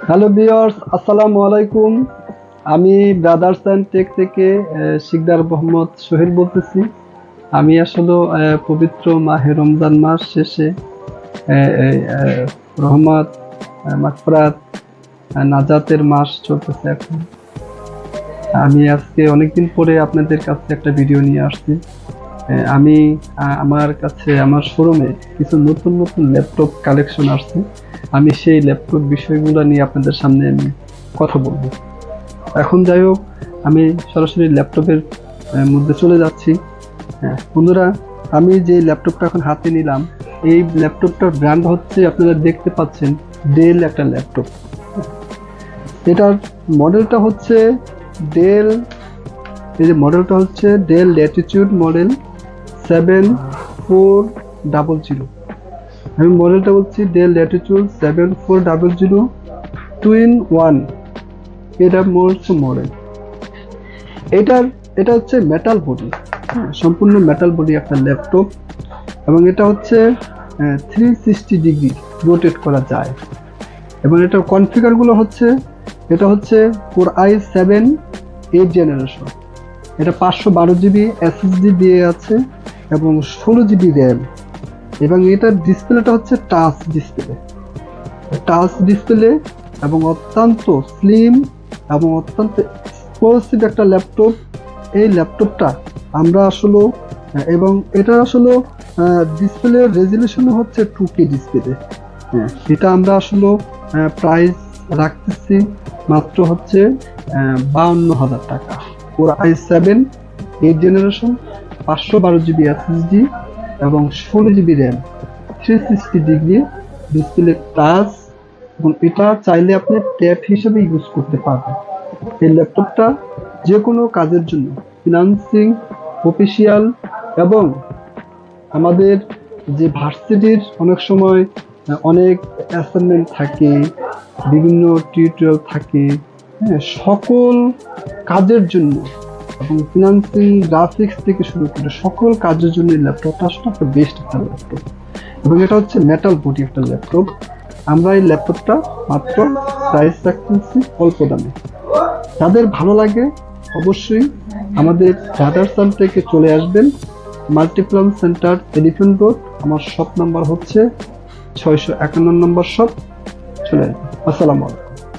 Hello viewers, আসসালামু আলাইকুম। আমি ব্রাদার্স অ্যান্ড টেক থেকে শিকদার মোহাম্মদ সোহেল বলতেছি। আমি আসলে পবিত্র মাহে রমজান মাস শেষে রহমত, মাগফিরাত, নাজাতের মাস চলতেছে এখন। আমি আজকে অনেকদিন পরে আপনাদের কাছে একটা ভিডিও নিয়ে আসছি। আমি আমার কাছে আমার শোরুমে কিছু নতুন নতুন ল্যাপটপ কালেকশন আসছে। আমি সেই ল্যাপটপ বিষয়গুলো নিয়ে আপনাদের সামনে আমি কথা বলবো। এখন যাই হোক, আমি সরাসরি ল্যাপটপের মধ্যে চলে যাচ্ছি। হ্যাঁ বন্ধুরা, আমি যে ল্যাপটপটা এখন হাতে নিলাম, এই ল্যাপটপটার ব্র্যান্ড হচ্ছে, আপনারা দেখতে পাচ্ছেন, ডেল একটা ল্যাপটপ। এটার মডেলটা হচ্ছে ডেল, এই যে মডেলটা হচ্ছে ডেল ল্যাটিটিউড মডেল 7400। আমি মডেলটা বলছি ডেল ল্যাটিটিউড 7400 টুইন ওয়ান। এটা হচ্ছে মডেল। এটা হচ্ছে মেটাল বডি, সম্পূর্ণ মেটাল বডি একটা ল্যাপটপ, এবং এটা হচ্ছে 360 ডিগ্রি রোটেট করা যায়। এবং এটার কনফিগারগুলো হচ্ছে, এটা হচ্ছে কোর i7 8th জেনারেশন। এটা 512 জিবি এসএসডি দিয়ে আছে এবং 16 জিবি র্যাম। এবং এটার ডিসপ্লেটা হচ্ছে টাচ ডিসপ্লে এবং অত্যন্ত স্লিম এবং অত্যন্ত এক্সক্লুসিভ একটা ল্যাপটপ। এই ল্যাপটপটা আমরা আসলে, এবং এটা আসলে ডিসপ্লে রেজলিউশন হচ্ছে 2K ডিসপ্লে। হ্যাঁ, এটা আমরা আসলে প্রাইস রাখতেছি মাত্র হচ্ছে 52,000 টাকা। ওর i7 8th generation, 512 GB SSD এবং 16 GB RAM, 360 degree display touch, এবং এটা চাইলে আপনি ট্যাব হিসেবে ইউজ করতে পারবেন। এই ল্যাপটপটা যে কোনো কাজের জন্য, ফিনান্সিং, অফিসিয়াল, এবং আমাদের যে ভার্সিটির অনেক সময় অনেক অ্যাসাইনমেন্ট থাকে, বিভিন্ন টিউটোরিয়াল থাকে, হ্যাঁ, সকল কাজের জন্য, এবং ফিনান্সিং, গ্রাফিক্স থেকে শুরু করে সকল কাজের জন্য এই ল্যাপটপটা আসলে একটা বেস্ট একটা ল্যাপটপ। এবং এটা হচ্ছে মেটাল বডি একটা ল্যাপটপ। আমরা এই ল্যাপটপটা মাত্র প্রাইস রাখতেছি অল্প দামে। যাদের ভালো লাগে অবশ্যই আমাদের ব্রাদার্স অ্যান্ড টেকে চলে আসবেন। Multiplan centre, elephant road. আমার শপ নাম্বার হচ্ছে 651 নম্বর শপ। চলে আসবেন। আসসালামু আলাইকুম।